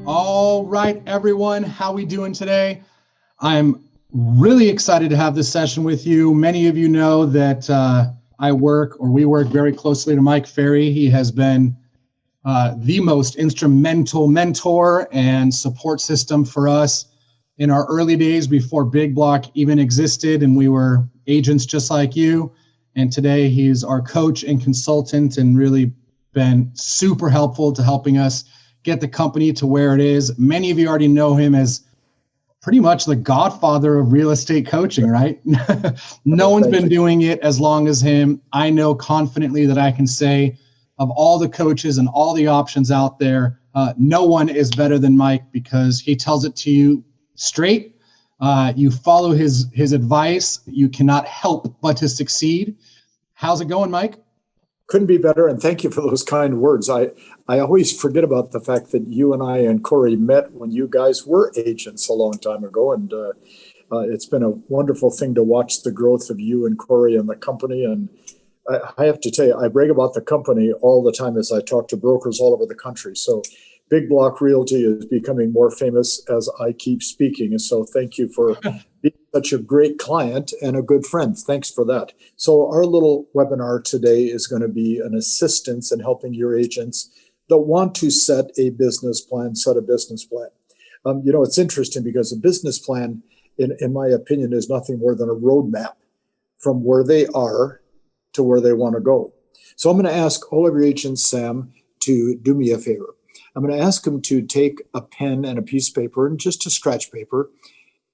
All right, everyone, how we doing today? I'm really excited to have this session with you. Many of you know that we work very closely to Mike Ferry. He has been the most instrumental mentor and support system for us in our early days before Big Block even existed, and we were agents just like you. And today he's our coach and consultant and really been super helpful to helping us get the company to where it is. Many of you already know him as pretty much the godfather of real estate coaching, right? No one's been doing it as long as him. I know confidently that I can say of all the coaches and all the options out there, no one is better than Mike because he tells it to you straight. You follow his advice. You cannot help but to succeed. How's it going, Mike? Couldn't be better, and thank you for those kind words. I always forget about the fact that you and I and Corey met when you guys were agents a long time ago, and it's been a wonderful thing to watch the growth of you and Corey and the company. And I have to tell you, I brag about the company all the time as I talk to brokers all over the country. So Big Block Realty is becoming more famous as I keep speaking, and so thank you for being such a great client and a good friend. Thanks for that. So our little webinar today is going to be an assistance in helping your agents that want to set a business plan. It's interesting because a business plan, in my opinion, is nothing more than a roadmap from where they are to where they want to go. So I'm going to ask all of your agents, Sam, to do me a favor. I'm going to ask them to take a pen and a piece of paper and just a scratch paper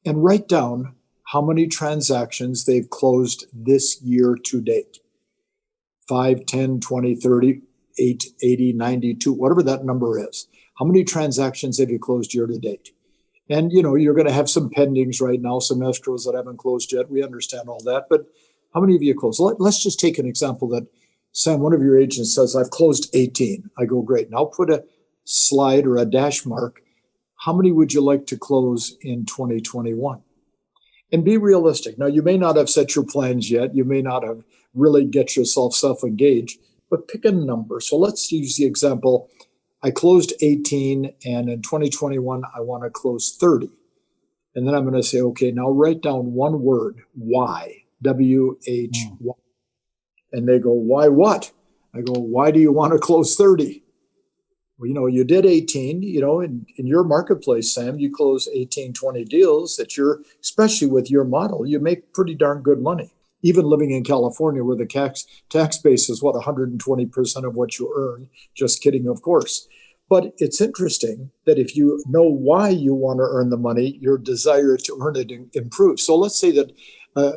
and write down how many transactions they've closed this year to date. 5, 10, 20, 30, 8, 80, 92, whatever that number is. How many transactions have you closed year to date? And, you're going to have some pendings right now, some escrows that haven't closed yet. We understand all that. But how many of you closed? Let's just take an example that, Sam, one of your agents says, I've closed 18. I go, great. Now put a slide or a dash mark. How many would you like to close in 2021? And be realistic. Now, you may not have set your plans yet. You may not have really get yourself self-engaged, but pick a number. So let's use the example. I closed 18, and in 2021, I want to close 30. And then I'm going to say, okay, now write down one word, why, W-H-Y. And they go, why what? I go, why do you want to close 30? Well, you did 18, in your marketplace, Sam, you close 18, 20 deals that especially with your model, you make pretty darn good money. Even living in California where the tax base is 120% of what you earn. Just kidding, of course. But it's interesting that if you know why you want to earn the money, your desire to earn it improves. So let's say that a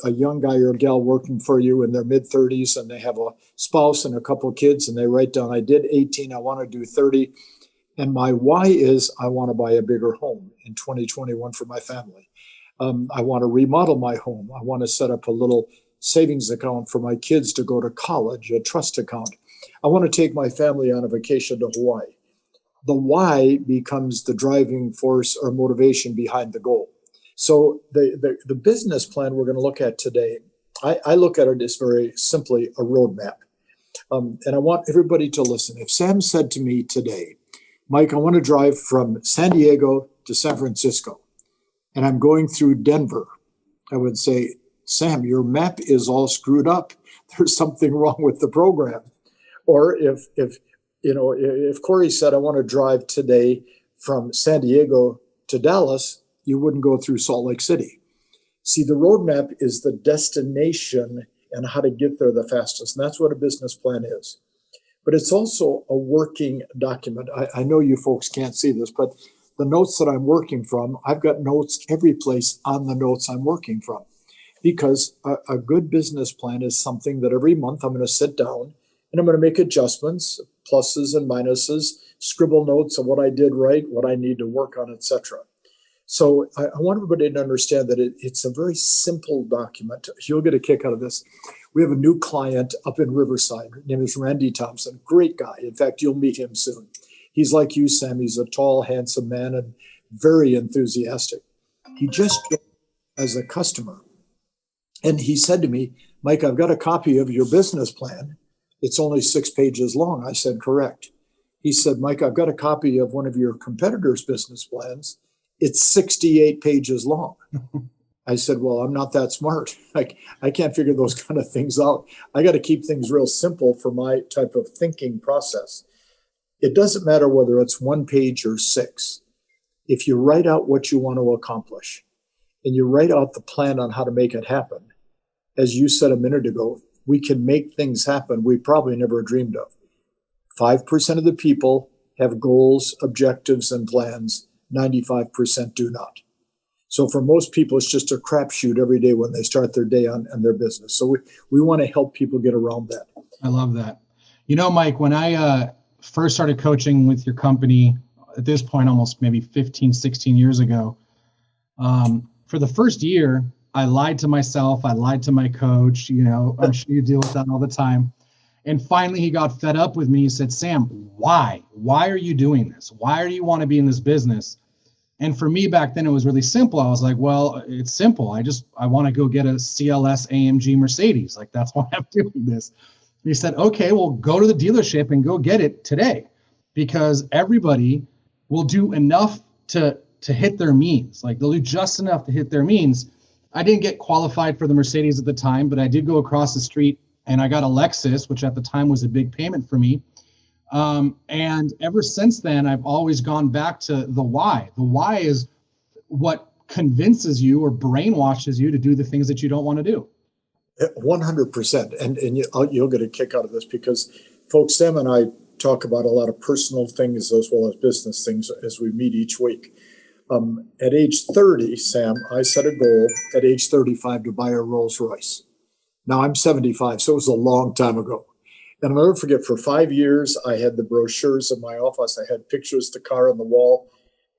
young guy or a gal working for you in their mid-30s, and they have a spouse and a couple of kids, and they write down, I did 18, I want to do 30. And my why is I want to buy a bigger home in 2021 for my family. I want to remodel my home. I want to set up a little savings account for my kids to go to college, a trust account. I want to take my family on a vacation to Hawaii. The why becomes the driving force or motivation behind the goal. So the business plan we're going to look at today, I look at it as very simply a roadmap. And I want everybody to listen. If Sam said to me today, Mike, I want to drive from San Diego to San Francisco, and I'm going through Denver, I would say, Sam, your map is all screwed up. There's something wrong with the program. Or if Corey said, I want to drive today from San Diego to Dallas, you wouldn't go through Salt Lake City. See, the roadmap is the destination and how to get there the fastest. And that's what a business plan is. But it's also a working document. I know you folks can't see this, but the notes that I'm working from, I've got notes every place on the notes I'm working from. Because a good business plan is something that every month I'm going to sit down and I'm going to make adjustments, pluses and minuses, scribble notes of what I did right, what I need to work on, etc. So I want everybody to understand that it's a very simple document. You'll get a kick out of this. We have a new client up in Riverside. His name is Randy Thompson. Great guy. In fact, you'll meet him soon. He's like you, Sam. He's a tall, handsome man and very enthusiastic. He just joined as a customer. And he said to me, Mike, I've got a copy of your business plan. It's only 6 pages long. I said, correct. He said, Mike, I've got a copy of one of your competitors' business plans. It's 68 pages long. I said, well, I'm not that smart. I can't figure those kind of things out. I got to keep things real simple for my type of thinking process. It doesn't matter whether it's 1 page or 6. If you write out what you want to accomplish and you write out the plan on how to make it happen, as you said a minute ago, we can make things happen we probably never dreamed of. 5% of the people have goals, objectives, and plans. 95% do not. So for most people, it's just a crapshoot every day when they start their day on their business. So we want to help people get around that. I love that. Mike, when I first started coaching with your company, at this point, almost maybe 15, 16 years ago, for the first year, I lied to myself. I lied to my coach. I'm sure you deal with that all the time. And finally, he got fed up with me. He said, Sam, why? Why are you doing this? Why do you want to be in this business? And for me back then, it was really simple. I was like, well, it's simple. I want to go get a CLS AMG Mercedes. Like, that's why I'm doing this. And he said, okay, well, go to the dealership and go get it today, because everybody will do enough to hit their means. Like, they'll do just enough to hit their means. I didn't get qualified for the Mercedes at the time, but I did go across the street and I got a Lexus, which at the time was a big payment for me. And ever since then, I've always gone back to the why. The why is what convinces you or brainwashes you to do the things that you don't want to do. 100%. And you'll get a kick out of this because, folks, Sam and I talk about a lot of personal things as well as business things as we meet each week. At age 30, Sam, I set a goal at age 35 to buy a Rolls Royce. Now I'm 75, so it was a long time ago. And I'll never forget, for 5 years, I had the brochures in my office. I had pictures of the car on the wall.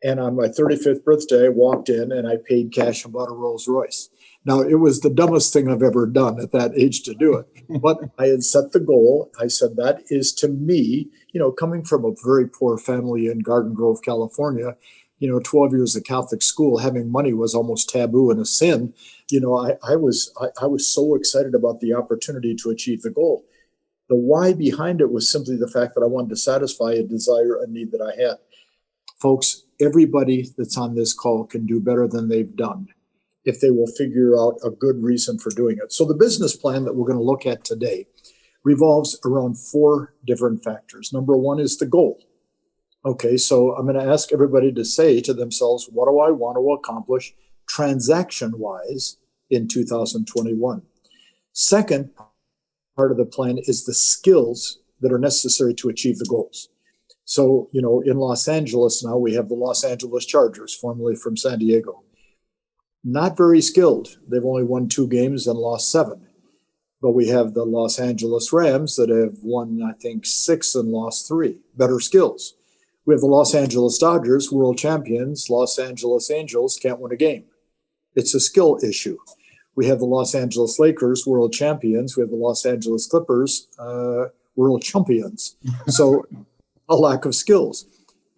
And on my 35th birthday, I walked in and I paid cash and bought a Rolls Royce. Now, it was the dumbest thing I've ever done at that age to do it. But I had set the goal. I said, that is, to me, coming from a very poor family in Garden Grove, California, 12 years of Catholic school, having money was almost taboo and a sin. I was so excited about the opportunity to achieve the goal. The why behind it was simply the fact that I wanted to satisfy a desire, a need that I had. Folks, everybody that's on this call can do better than they've done if they will figure out a good reason for doing it. So the business plan that we're going to look at today revolves around 4 different factors. Number 1 is the goal. Okay, so I'm going to ask everybody to say to themselves, what do I want to accomplish transaction-wise in 2021? Second part of the plan is the skills that are necessary to achieve the goals. So, in Los Angeles now, we have the Los Angeles Chargers, formerly from San Diego. Not very skilled. They've only won 2 games and lost 7. But we have the Los Angeles Rams that have won, I think, 6 and lost 3. Better skills. We have the Los Angeles Dodgers, world champions. Los Angeles Angels can't win a game. It's a skill issue. We have the Los Angeles Lakers, world champions. We have the Los Angeles Clippers, world champions. So a lack of skills.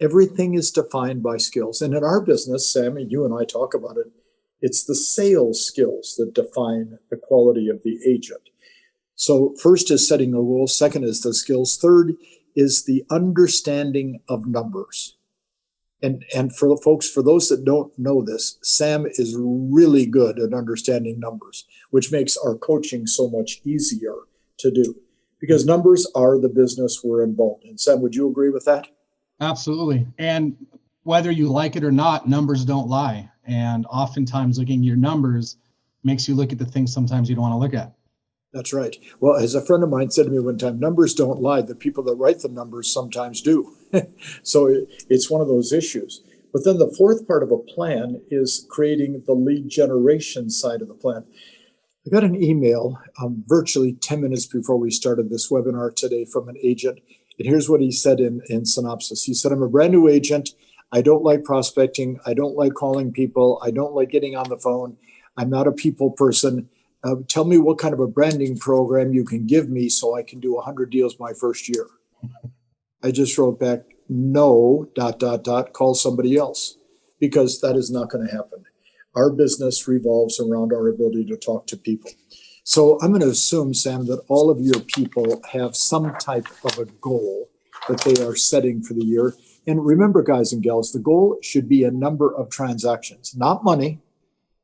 Everything is defined by skills. And in our business, Sam, you and I talk about it, it's the sales skills that define the quality of the agent. So first is setting a goal. Second is the skills. Third is the understanding of numbers. And for the folks, for those that don't know this, Sam is really good at understanding numbers, which makes our coaching so much easier to do because numbers are the business we're involved in. Sam, would you agree with that? Absolutely. And whether you like it or not, numbers don't lie. And oftentimes looking at your numbers makes you look at the things sometimes you don't want to look at. That's right. Well, as a friend of mine said to me one time, numbers don't lie. The people that write the numbers sometimes do. So it's one of those issues. But then the fourth part of a plan is creating the lead generation side of the plan. I got an email virtually 10 minutes before we started this webinar today from an agent. And here's what he said in synopsis. He said, I'm a brand new agent. I don't like prospecting. I don't like calling people. I don't like getting on the phone. I'm not a people person. Tell me what kind of a branding program you can give me so I can do 100 deals my first year. I just wrote back, no, ... call somebody else, because that is not going to happen. Our business revolves around our ability to talk to people. So I'm going to assume, Sam, that all of your people have some type of a goal that they are setting for the year. And remember, guys and gals, the goal should be a number of transactions, not money,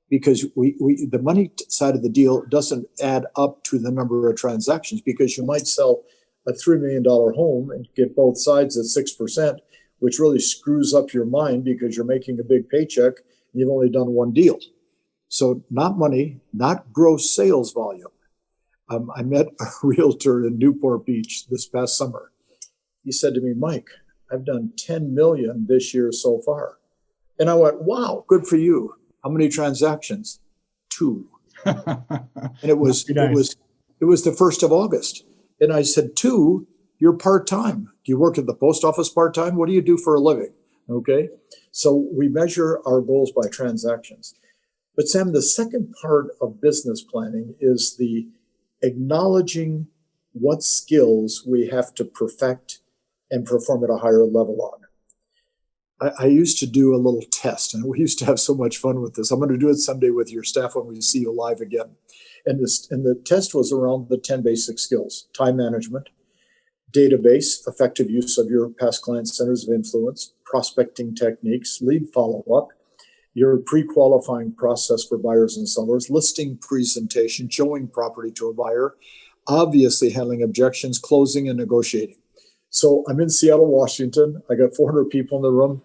because the money side of the deal doesn't add up to the number of transactions, because you might sell a $3 million home and get both sides at 6%, which really screws up your mind because you're making a big paycheck and you've only done one deal. So not money, not gross sales volume. I met a realtor in Newport Beach this past summer. He said to me, Mike, I've done 10 million this year so far. And I went, wow, good for you. How many transactions? 2. And it was the 1st of August. And I said, 2, you're part-time. Do you work at the post office part-time? What do you do for a living? Okay. So we measure our goals by transactions. But Sam, the second part of business planning is the acknowledging what skills we have to perfect and perform at a higher level on. I used to do a little test, and we used to have so much fun with this. I'm going to do it someday with your staff when we see you live again. And the test was around the 10 basic skills: time management, database, effective use of your past client centers of influence, prospecting techniques, lead follow-up, your pre-qualifying process for buyers and sellers, listing presentation, showing property to a buyer, obviously handling objections, closing, and negotiating. So I'm in Seattle, Washington. I got 400 people in the room.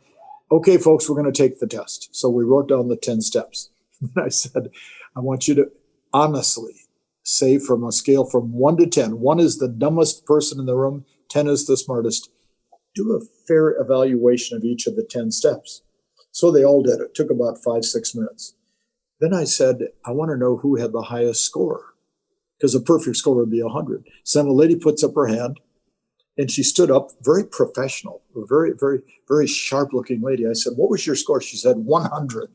Okay, folks, we're going to take the test. So we wrote down the 10 steps. And I said, I want you to honestly say, from a scale from 1 to 10, 1 is the dumbest person in the room, 10 is the smartest. Do a fair evaluation of each of the 10 steps. So they all did. It took about 5-6 minutes. Then I said, I want to know who had the highest score, because a perfect score would be 100. So a lady puts up her hand, and she stood up, very professional, a very, very, very sharp-looking lady. I said, what was your score? She said, 100.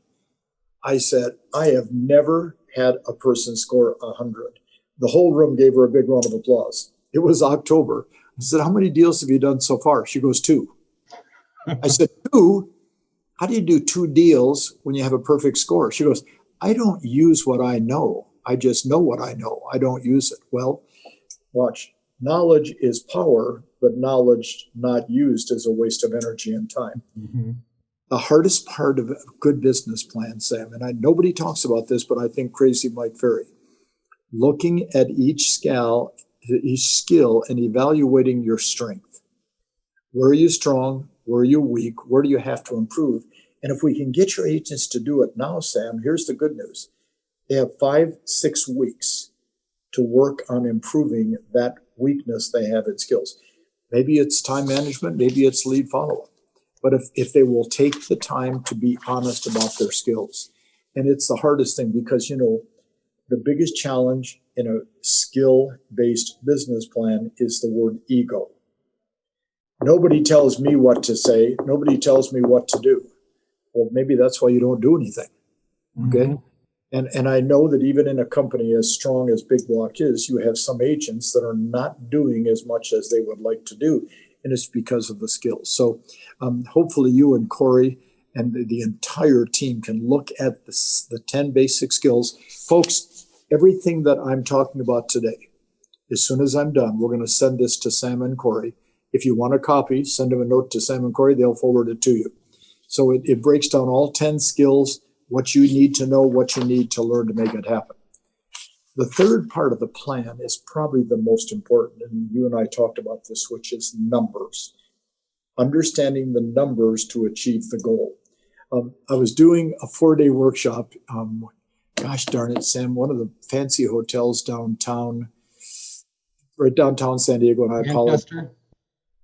I said, I have never had a person score 100. The whole room gave her a big round of applause. It was October. I said, how many deals have you done so far? She goes, 2. I said, 2? How do you do 2 deals when you have a perfect score? She goes, I don't use what I know. I just know what I know. I don't use it. Well, watch. Knowledge is power, but knowledge not used is a waste of energy and time. Mm-hmm. The hardest part of a good business plan, Sam, and nobody talks about this, but I think crazy Mike Ferry, looking at each skill and evaluating your strength. Where are you strong? Where are you weak? Where do you have to improve? And if we can get your agents to do it now, Sam, here's the good news. They have 5-6 weeks to work on improving that weakness they have in skills. Maybe it's time management, maybe it's lead follow-up. But if they will take the time to be honest about their skills. And it's the hardest thing, because, the biggest challenge in a skill-based business plan is the word ego. Nobody tells me what to say. Nobody tells me what to do. Well, maybe that's why you don't do anything. Okay. Mm-hmm. And I know that even in a company as strong as Big Block is, you have some agents that are not doing as much as they would like to do. And it's because of the skills. So hopefully you and Corey and the entire team can look at the 10 basic skills. Folks, everything that I'm talking about today, as soon as I'm done, we're going to send this to Sam and Corey. If you want a copy, send them a note to Sam and Corey. They'll forward it to you. So it breaks down all 10 skills, what you need to know, what you need to learn to make it happen. The third part of the plan is probably the most important, and you and I talked about this, which is numbers. Understanding the numbers to achieve the goal. I was doing a 4-day workshop, gosh darn it, Sam, one of the fancy hotels downtown, right downtown San Diego, and I apologize.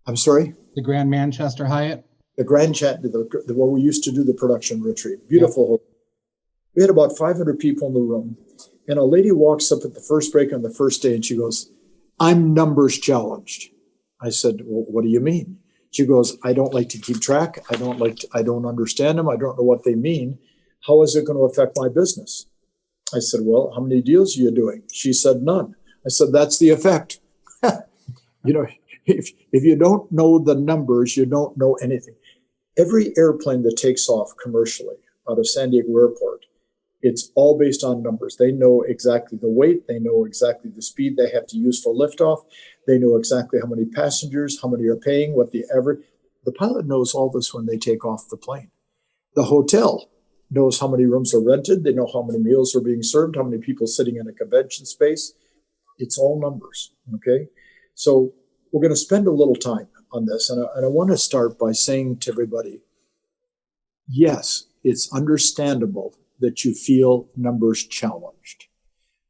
I'm sorry? The Grand Manchester Hyatt? The Grand where we used to do the production retreat. Beautiful hotel. We had about 500 people in the room, and a lady walks up at the first break on the first day, and she goes, I'm numbers challenged. I said, well, what do you mean? She goes, I don't like to keep track. I don't understand them. I don't know what they mean. How is it going to affect my business? I said, well, how many deals are you doing? She said, none. I said, that's the effect. If you don't know the numbers, you don't know anything. Every airplane that takes off commercially out of San Diego Airport It's all based on numbers. They know exactly the weight. They know exactly the speed they have to use for liftoff. They know exactly how many passengers, how many are paying, what the average. The pilot knows all this when they take off the plane. The hotel knows how many rooms are rented. They know how many meals are being served, how many people sitting in a convention space. It's all numbers, okay? So we're going to spend a little time on this. And I want to start by saying to everybody, yes, it's understandable that you feel numbers challenged.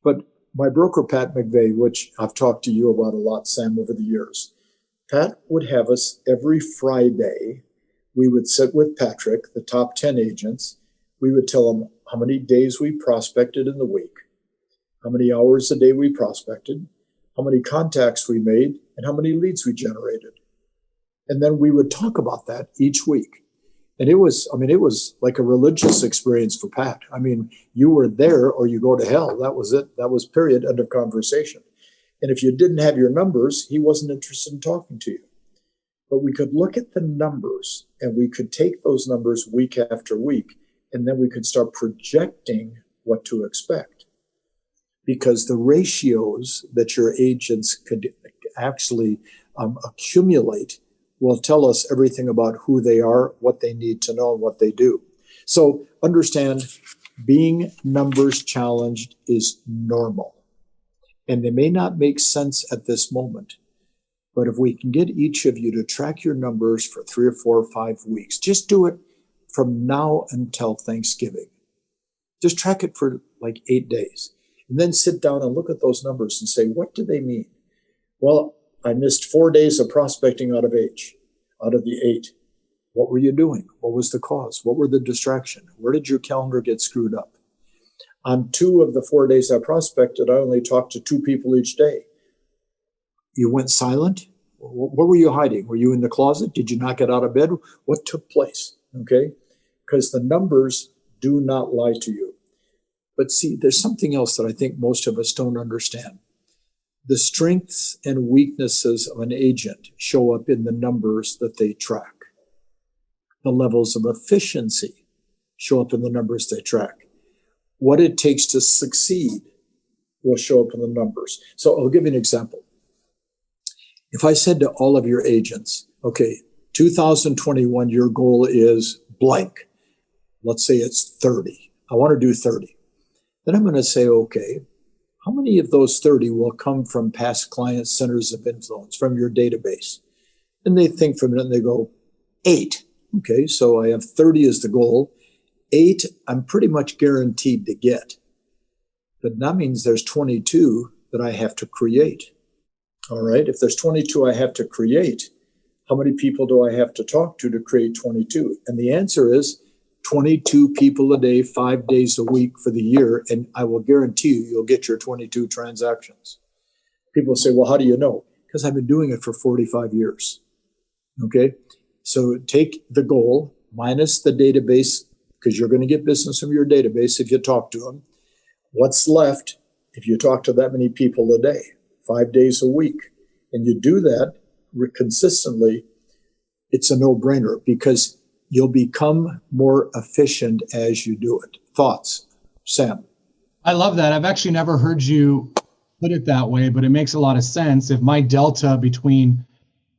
But my broker, Pat McVeigh, which I've talked to you about a lot, Sam, over the years, Pat would have us every Friday. We would sit with Patrick, the top 10 agents. We would tell them how many days we prospected in the week, how many hours a day we prospected, how many contacts we made, and how many leads we generated. And then we would talk about that each week. And it was like a religious experience for Pat. I mean, you were there or you go to hell. That was it. That was period, end of conversation. And if you didn't have your numbers, he wasn't interested in talking to you. But we could look at the numbers and we could take those numbers week after week, and then we could start projecting what to expect. Because the ratios that your agents could actually accumulate will tell us everything about who they are, what they need to know, and what they do. So understand, being numbers challenged is normal. And they may not make sense at this moment. But if we can get each of you to track your numbers for 3 or 4 or 5 weeks, just do it from now until Thanksgiving. Just track it for like 8 days. And then sit down and look at those numbers and say, what do they mean? Well, I missed 4 days of prospecting out of the 8. What were you doing? What was the cause? What were the distractions? Where did your calendar get screwed up? On 2 of the 4 days I prospected, I only talked to 2 people each day. You went silent? What were you hiding? Were you in the closet? Did you not get out of bed? What took place? Okay? Because the numbers do not lie to you. But see, there's something else that I think most of us don't understand. The strengths and weaknesses of an agent show up in the numbers that they track. The levels of efficiency show up in the numbers they track. What it takes to succeed will show up in the numbers. So I'll give you an example. If I said to all of your agents, okay, 2021, your goal is blank. Let's say it's 30. I want to do 30. Then I'm going to say, okay, how many of those 30 will come from past client centers of influence, from your database? And they think for a minute and they go, 8. Okay, so I have 30 as the goal. 8, I'm pretty much guaranteed to get. But that means there's 22 that I have to create. All right, if there's 22 I have to create, how many people do I have to talk to create 22? And the answer is 22 people a day, 5 days a week for the year, and I will guarantee you'll get your 22 transactions. People say, well, how do you know? Because I've been doing it for 45 years. Okay, so take the goal minus the database, because you're going to get business from your database if you talk to them. What's left if you talk to that many people a day, 5 days a week, and you do that consistently, it's a no-brainer because you'll become more efficient as you do it. Thoughts, Sam? I love that. I've actually never heard you put it that way, but it makes a lot of sense. If my delta between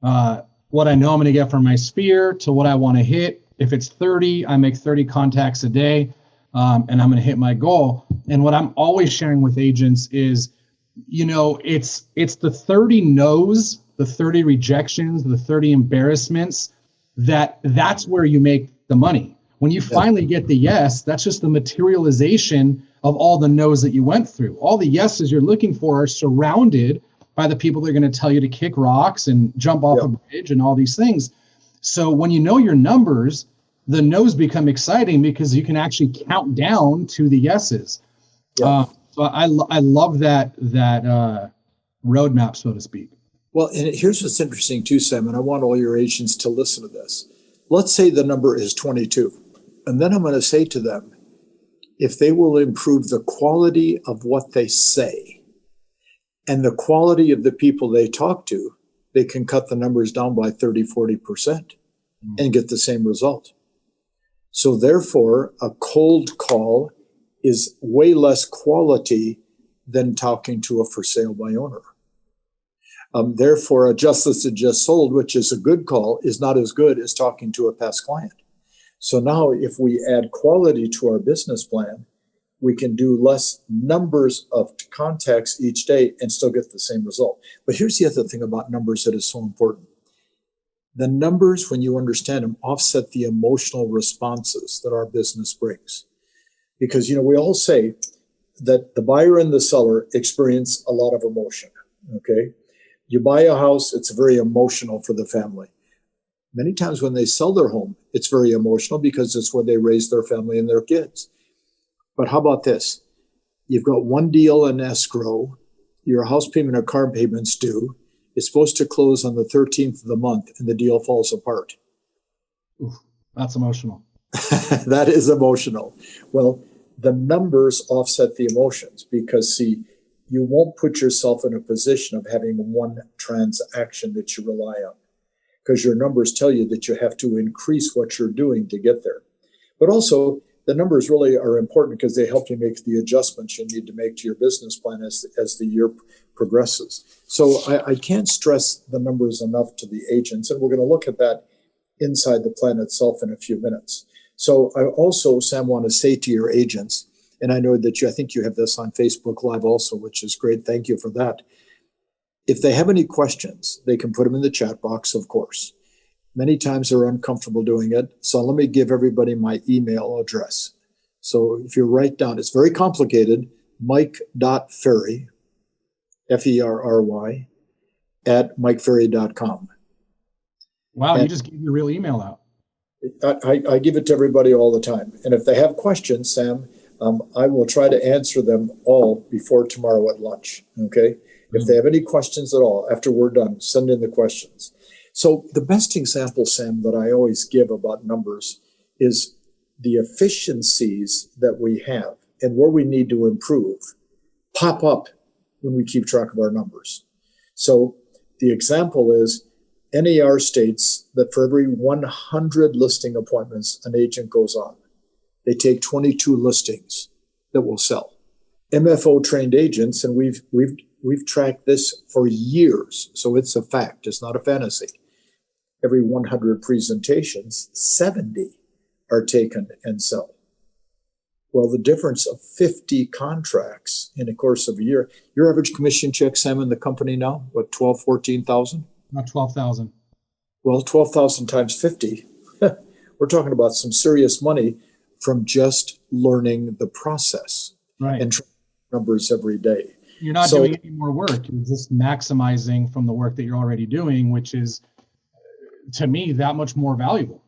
what I know I'm going to get from my sphere to what I want to hit, if it's 30, I make 30 contacts a day, and I'm going to hit my goal. And what I'm always sharing with agents is, you know, it's the 30 no's, the 30 rejections, the 30 embarrassments, that's where you make the money. When you finally get the yes, that's just the materialization of all the no's that you went through. All the yeses you're looking for are surrounded by the people that are going to tell you to kick rocks and jump off a bridge and all these things. So when you know your numbers, the no's become exciting because you can actually count down to the yeses. So I love that roadmap, so to speak. Well, and here's what's interesting too, Sam, and I want all your agents to listen to this. Let's say the number is 22. And then I'm going to say to them, if they will improve the quality of what they say and the quality of the people they talk to, they can cut the numbers down by 30, 40% and get the same result. So therefore, a cold call is way less quality than talking to a for sale by owner. Therefore, a just listed, just sold, which is a good call, is not as good as talking to a past client. So now if we add quality to our business plan, we can do less numbers of contacts each day and still get the same result. But here's the other thing about numbers that is so important. The numbers, when you understand them, offset the emotional responses that our business brings. Because, we all say that the buyer and the seller experience a lot of emotion, okay? You buy a house, it's very emotional for the family. Many times when they sell their home, it's very emotional because it's where they raise their family and their kids. But how about this? You've got one deal in escrow, your house payment or car payment's due. It's supposed to close on the 13th of the month and the deal falls apart. Oof, that's emotional. That is emotional. Well, the numbers offset the emotions because, see, you won't put yourself in a position of having one transaction that you rely on because your numbers tell you that you have to increase what you're doing to get there. But also, the numbers really are important because they help you make the adjustments you need to make to your business plan as the year progresses. So I can't stress the numbers enough to the agents, and we're going to look at that inside the plan itself in a few minutes. So I also, Sam, want to say to your agents, and I know that I think you have this on Facebook Live also, which is great. Thank you for that. If they have any questions, they can put them in the chat box, of course. Many times they're uncomfortable doing it. So let me give everybody my email address. So if you write down, it's very complicated, mike.ferry, Ferry, at mikeferry.com. Wow, you just gave your real email out. I give it to everybody all the time. And if they have questions, Sam, I will try to answer them all before tomorrow at lunch, okay? If they have any questions at all, after we're done, send in the questions. So the best example, Sam, that I always give about numbers is the efficiencies that we have and where we need to improve pop up when we keep track of our numbers. So the example is NAR states that for every 100 listing appointments an agent goes on, they take 22 listings that will sell. MFO trained agents, and we've tracked this for years, so it's a fact, it's not a fantasy. Every 100 presentations, 70 are taken and sell. Well, the difference of 50 contracts in the course of a year, your average commission check, Sam, in the company now, what, 12, 14,000? Not 12,000. Well, 12,000 times 50, we're talking about some serious money from just learning the process. Right. And numbers every day. You're not doing any more work. You're just maximizing from the work that you're already doing, which is, to me, that much more valuable.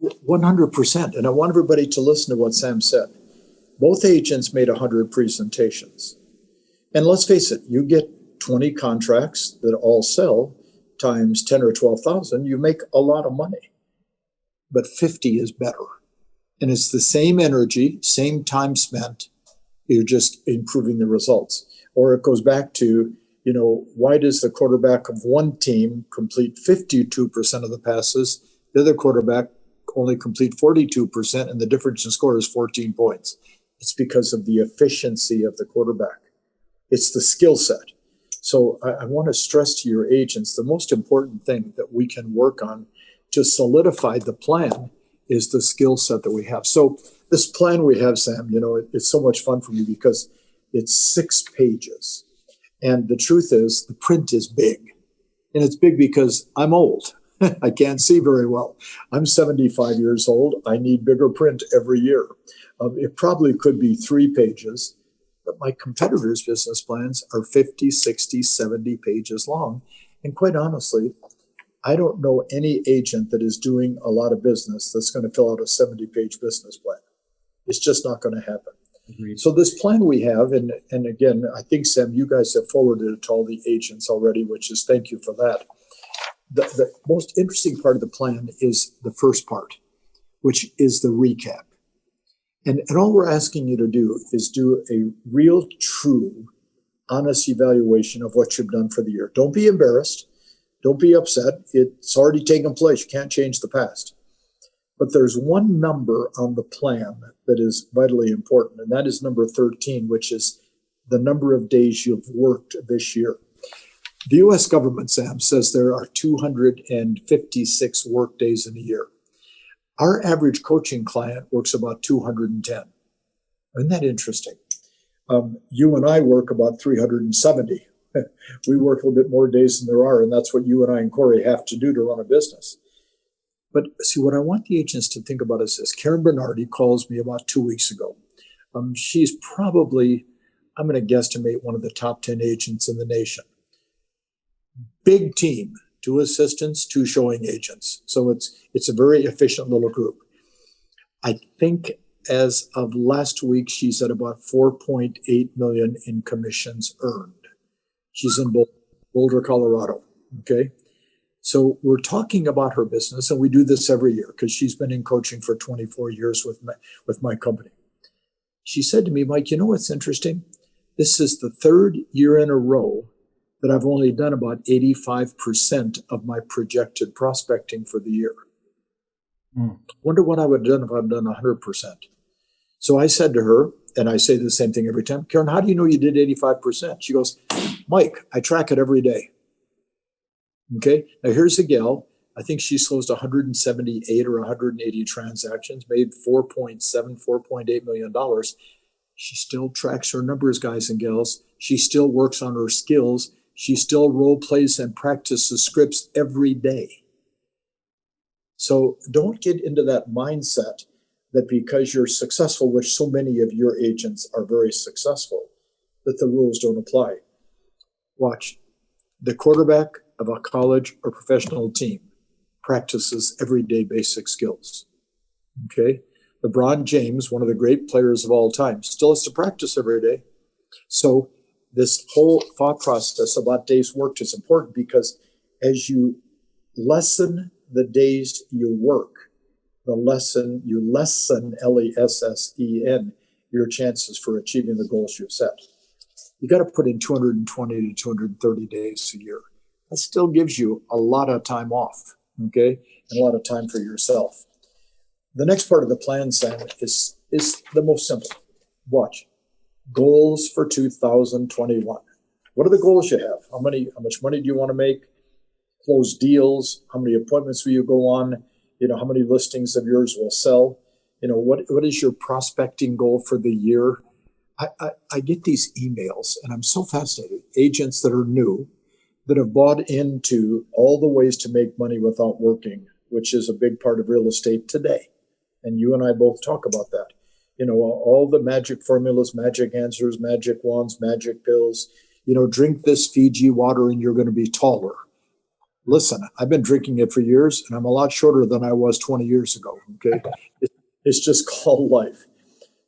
100%. And I want everybody to listen to what Sam said. Both agents made 100 presentations. And let's face it, you get 20 contracts that all sell times 10 or 12,000, you make a lot of money. But 50 is better. And it's the same energy, same time spent. You're just improving the results. Or it goes back to, why does the quarterback of one team complete 52% of the passes? The other quarterback only complete 42%, and the difference in score is 14 points. It's because of the efficiency of the quarterback. It's the skill set. So I want to stress to your agents, the most important thing that we can work on to solidify the plan is the skill set that we have. So this plan we have, Sam, it's so much fun for me because it's 6 pages. And the truth is, the print is big. And it's big because I'm old. I can't see very well. I'm 75 years old. I need bigger print every year. It probably could be 3 pages, but my competitors' business plans are 50, 60, 70 pages long. And quite honestly, I don't know any agent that is doing a lot of business that's going to fill out a 70-page business plan. It's just not going to happen. Agreed. So this plan we have, and again, I think, Sam, you guys have forwarded it to all the agents already, which is thank you for that. The most interesting part of the plan is the first part, which is the recap. And all we're asking you to do is do a real, true, honest evaluation of what you've done for the year. Don't be embarrassed. Don't be upset. It's already taken place. You can't change the past. But there's one number on the plan that is vitally important, and that is number 13, which is the number of days you've worked this year. The U.S. government, Sam, says there are 256 work days in a year. Our average coaching client works about 210. Isn't that interesting? You and I work about 370. We work a little bit more days than there are, and that's what you and I and Corey have to do to run a business. But see, what I want the agents to think about is this. Karen Bernardi calls me about 2 weeks ago. She's probably, I'm going to guesstimate, one of the top 10 agents in the nation. Big team, 2 assistants, 2 showing agents. So it's a very efficient little group. I think as of last week, she's at about 4.8 million in commissions earned. She's in Boulder, Colorado. Okay. So we're talking about her business, and we do this every year because she's been in coaching for 24 years with my company. She said to me, Mike, you know what's interesting? This is the 3rd year in a row that I've only done about 85% of my projected prospecting for the year. Wonder what I would have done if I'd done 100%. So I said to her, and I say the same thing every time, Karen, how do you know you did 85%? She goes, Mike, I track it every day. Okay, now here's a gal. I think she's closed 178 or 180 transactions, made $4.8 million. She still tracks her numbers, guys and gals. She still works on her skills. She still role plays and practices scripts every day. So don't get into that mindset that because you're successful, which so many of your agents are very successful, that the rules don't apply. Watch. The quarterback of a college or professional team practices everyday basic skills. Okay? LeBron James, one of the great players of all time, still has to practice every day. So this whole thought process about days worked is important because as you lessen the days you work, you lessen, L-E-S-S-E-N, your chances for achieving the goals you've set. You got to put in 220 to 230 days a year. That still gives you a lot of time off, okay? And a lot of time for yourself. The next part of the plan, Sam, is the most simple. Watch. Goals for 2021. What are the goals you have? How much money do you want to make? Close deals? How many appointments will you go on? How many listings of yours will sell? What is your prospecting goal for the year? I get these emails, and I'm so fascinated. Agents that are new, that have bought into all the ways to make money without working, which is a big part of real estate today. And you and I both talk about that. All the magic formulas, magic answers, magic wands, magic pills, drink this Fiji water and you're going to be taller. Listen, I've been drinking it for years and I'm a lot shorter than I was 20 years ago. Okay. It's just called life.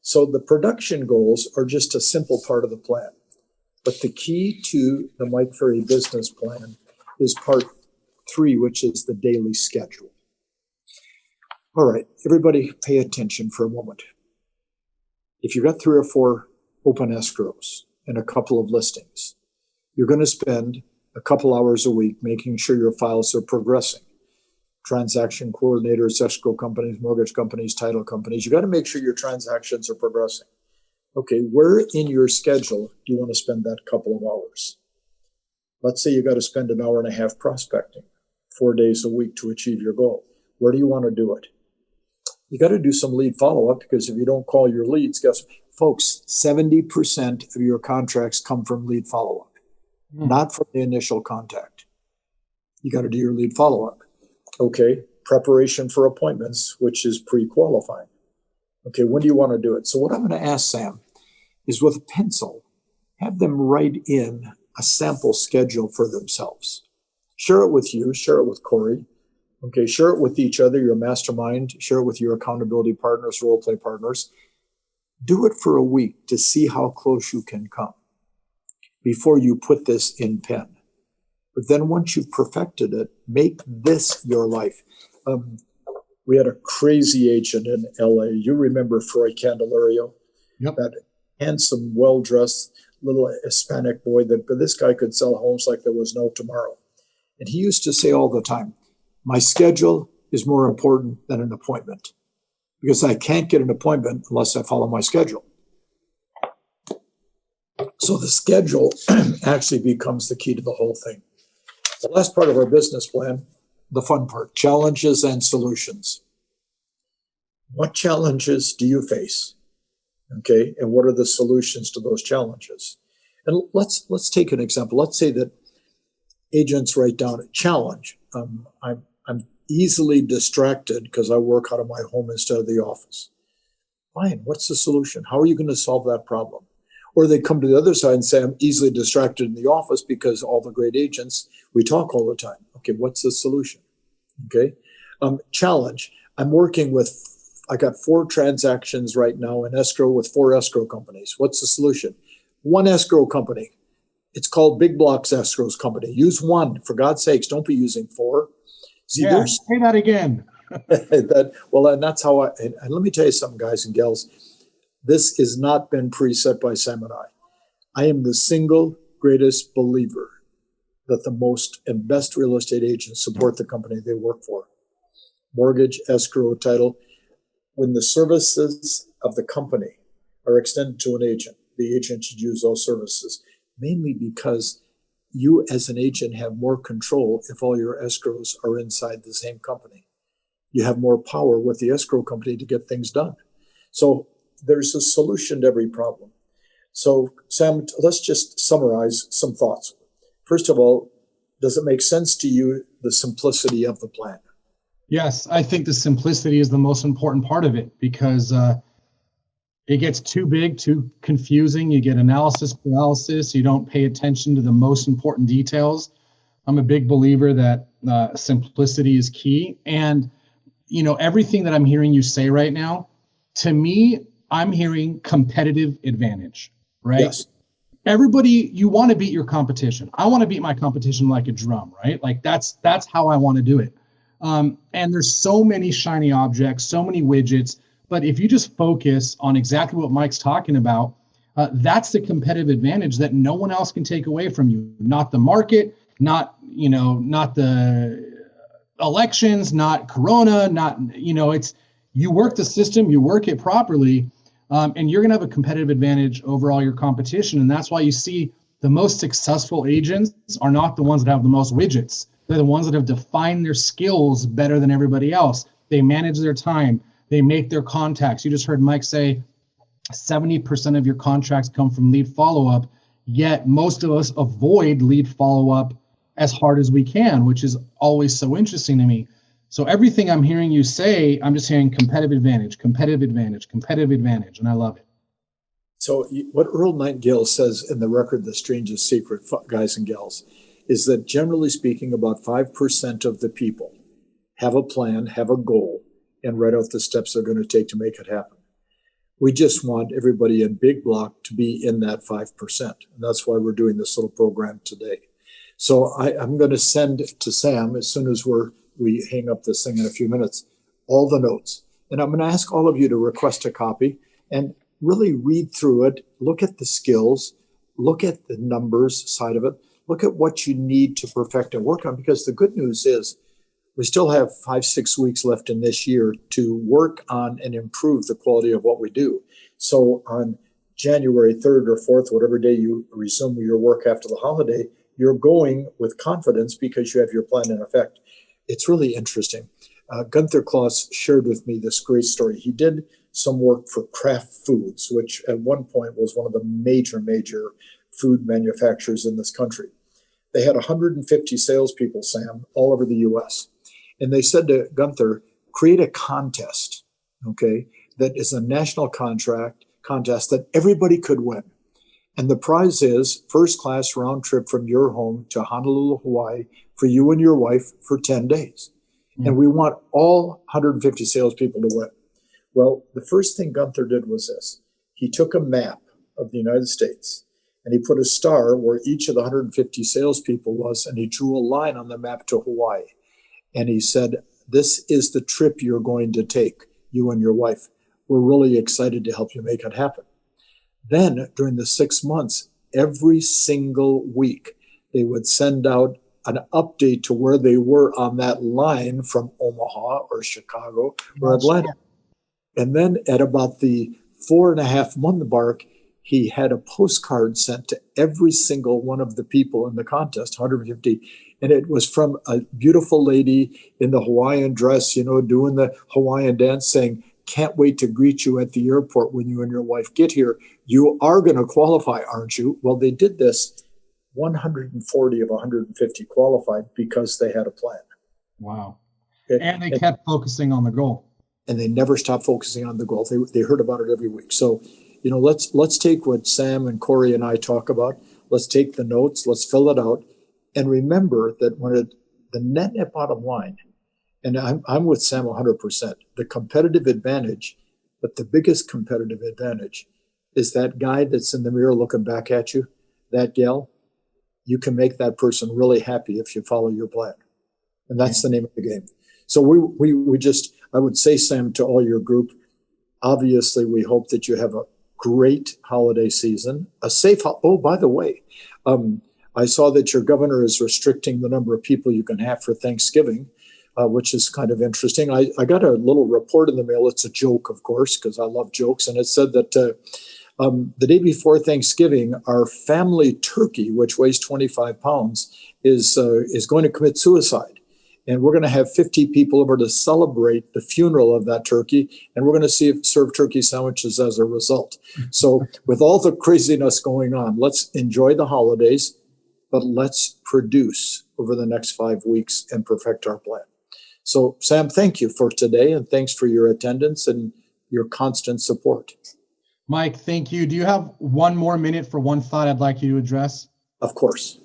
So the production goals are just a simple part of the plan. But the key to the Mike Ferry business plan is part 3, which is the daily schedule. All right, everybody pay attention for a moment. If you've got 3 or 4 open escrows and a couple of listings, you're going to spend a couple hours a week making sure your files are progressing. Transaction coordinators, escrow companies, mortgage companies, title companies. You got to make sure your transactions are progressing. Okay, where in your schedule do you want to spend that couple of hours? Let's say you got to spend an hour and a half prospecting, 4 days a week to achieve your goal. Where do you want to do it? You got to do some lead follow-up because if you don't call your leads, guess what? Folks, 70% of your contracts come from lead follow-up, not from the initial contact. You got to do your lead follow-up. Okay, preparation for appointments, which is pre-qualifying. Okay, when do you want to do it? So what I'm going to ask Sam is with a pencil, have them write in a sample schedule for themselves. Share it with you, share it with Corey. Okay, share it with each other, your mastermind, share it with your accountability partners, role play partners. Do it for a week to see how close you can come before you put this in pen. But then once you've perfected it, make this your life. We had a crazy agent in LA. You remember Troy Candelario? Yep. That handsome, well-dressed little Hispanic boy that this guy could sell homes like there was no tomorrow. And he used to say all the time, my schedule is more important than an appointment, because I can't get an appointment unless I follow my schedule. So the schedule actually becomes the key to the whole thing. The last part of our business plan, the fun part, challenges and solutions. What challenges do you face? Okay, and what are the solutions to those challenges? And let's take an example. Let's say that agents write down a challenge. I'm easily distracted because I work out of my home instead of the office. Fine, what's the solution? How are you going to solve that problem? Or they come to the other side and say, I'm easily distracted in the office because all the great agents, we talk all the time. Okay, what's the solution? Okay, challenge. I'm working with, I got 4 transactions right now in escrow with 4 escrow companies. What's the solution? One escrow company. It's called Big Block's Escrows Company. Use one, for God's sakes. Don't be using 4. See, yeah, say that again. And that's how and let me tell you something, guys and gals. This has not been preset by Sam and I. I am the single greatest believer that the most and best real estate agents support the company they work for. Mortgage, escrow, title. When the services of the company are extended to an agent, the agent should use those services, mainly because you as an agent have more control if all your escrows are inside the same company. You have more power with the escrow company to get things done. So there's a solution to every problem. So Sam, let's just summarize some thoughts. First of all, does it make sense to you, the simplicity of the plan? Yes, I think the simplicity is the most important part of it, because it gets too big, too confusing. You get analysis paralysis. You don't pay attention to the most important details. I'm a big believer that simplicity is key. And, everything that I'm hearing you say right now, to me, I'm hearing competitive advantage, right? Yes. Everybody, you want to beat your competition. I want to beat my competition like a drum, right? Like that's how I want to do it. And there's so many shiny objects, so many widgets. But if you just focus on exactly what Mike's talking about, that's the competitive advantage that no one else can take away from you. Not the market, not the elections, not Corona, it's, you work the system, you work it properly, and you're going to have a competitive advantage over all your competition. And that's why you see the most successful agents are not the ones that have the most widgets. They're the ones that have defined their skills better than everybody else. They manage their time. They make their contacts. You just heard Mike say 70% of your contracts come from lead follow-up, yet most of us avoid lead follow-up as hard as we can, which is always so interesting to me. So everything I'm hearing you say, I'm just hearing competitive advantage, competitive advantage, competitive advantage, and I love it. So what Earl Nightingale says in the record, The Strangest Secret, guys and gals, is that generally speaking, about 5% of the people have a plan, have a goal, and write out the steps they're going to take to make it happen. We just want everybody in Big Block to be in that 5%. And that's why we're doing this little program today. So I'm going to send to Sam, as soon as we hang up this thing in a few minutes, all the notes. And I'm going to ask all of you to request a copy and really read through it, look at the skills, look at the numbers side of it, look at what you need to perfect and work on, because the good news is we still have 5-6 weeks left in this year to work on and improve the quality of what we do. So on January 3rd or 4th, whatever day you resume your work after the holiday, you're going with confidence because you have your plan in effect. It's really interesting. Gunther Klaus shared with me this great story. He did some work for Kraft Foods, which at one point was one of the major food manufacturers in this country. They had 150 salespeople, Sam, all over the U.S. And they said to Gunther, create a contest, okay, that is a national contest that everybody could win. And the prize is first class round trip from your home to Honolulu, Hawaii for you and your wife for 10 days. Mm-hmm. And we want all 150 salespeople to win. Well, the first thing Gunther did was this. He took a map of the United States and he put a star where each of the 150 salespeople was, and he drew a line on the map to Hawaii. And he said, this is the trip you're going to take, you and your wife. We're really excited to help you make it happen. Then during the 6 months, every single week, they would send out an update to where they were on that line from Omaha or Chicago or Atlanta. And then at about the 4.5 month mark, he had a postcard sent to every single one of the people in the contest, 150. And it was from a beautiful lady in the Hawaiian dress, doing the Hawaiian dance, saying, "Can't wait to greet you at the airport when you and your wife get here. You are going to qualify, aren't you?" Well, they did this. 140 of 150 qualified because they had a plan. Wow. Okay? And they kept focusing on the goal. And they never stopped focusing on the goal. They heard about it every week. So, let's take what Sam and Corey and I talk about. Let's take the notes. Let's fill it out. And remember that the net bottom line, and I'm with Sam 100%, the competitive advantage, but the biggest competitive advantage is that guy that's in the mirror looking back at you, that gal. You can make that person really happy if you follow your plan. And that's the name of the game. So we just, I would say, Sam, to all your group, obviously we hope that you have a great holiday season, a safe, oh, by the way, I saw that your governor is restricting the number of people you can have for Thanksgiving, which is kind of interesting. I got a little report in the mail. It's a joke, of course, because I love jokes. And it said that the day before Thanksgiving, our family turkey, which weighs 25 pounds, is going to commit suicide. And we're going to have 50 people over to celebrate the funeral of that turkey. And we're going to serve turkey sandwiches as a result. So with all the craziness going on, let's enjoy the holidays, but let's produce over the next 5 weeks and perfect our plan. So, Sam, thank you for today. And thanks for your attendance and your constant support. Mike, thank you. Do you have one more minute for one thought I'd like you to address? Of course.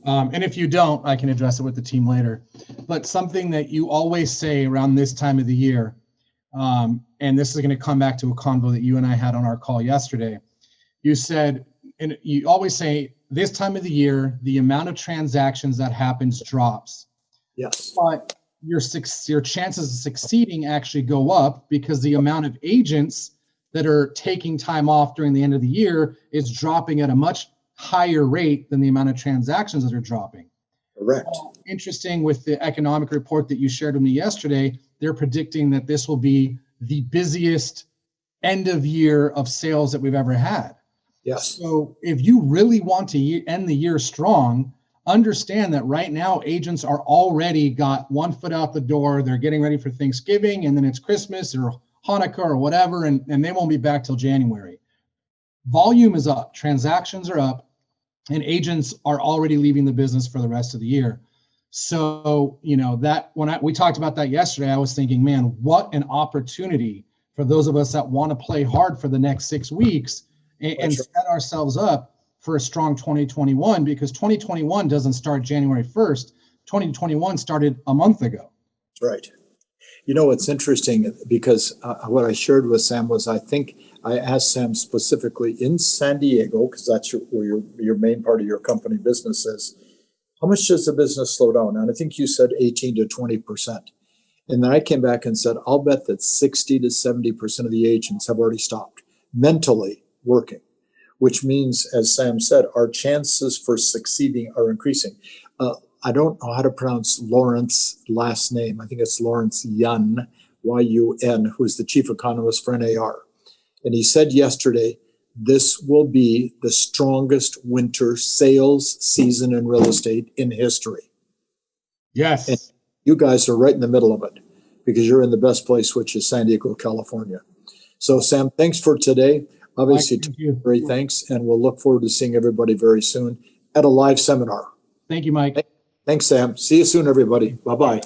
And if you don't, I can address it with the team later. But something that you always say around this time of the year, and this is going to come back to a convo that you and I had on our call yesterday. You said, and you always say, this time of the year, the amount of transactions that happens drops. Yes. But your chances of succeeding actually go up because the amount of agents that are taking time off during the end of the year is dropping at a much higher rate than the amount of transactions that are dropping. Correct. Interesting with the economic report that you shared with me yesterday, they're predicting that this will be the busiest end of year of sales that we've ever had. Yes. So if you really want to end the year strong, understand that right now agents are already got one foot out the door. They're getting ready for Thanksgiving, and then it's Christmas or Hanukkah or whatever, and they won't be back till January. Volume is up, transactions are up, and agents are already leaving the business for the rest of the year. So, that when we talked about that yesterday, I was thinking, man, what an opportunity for those of us that want to play hard for the next 6 weeks and set ourselves up for a strong 2021, because 2021 doesn't start January 1st. 2021 started a month ago. That's right. It's interesting because what I shared with Sam was, I think I asked Sam specifically in San Diego, because that's where your main part of your company business is, how much does the business slow down? And I think you said 18 to 20%. And then I came back and said, I'll bet that 60 to 70% of the agents have already stopped mentally working, which means, as Sam said, our chances for succeeding are increasing. I don't know how to pronounce Lawrence's last name. I think it's Lawrence Yun, Y-U-N, who's the chief economist for NAR. And he said yesterday, this will be the strongest winter sales season in real estate in history. Yes. And you guys are right in the middle of it because you're in the best place, which is San Diego, California. So, Sam, thanks for today. Obviously, great thanks. And we'll look forward to seeing everybody very soon at a live seminar. Thank you, Mike. Thanks, Sam. See you soon, everybody. Bye-bye.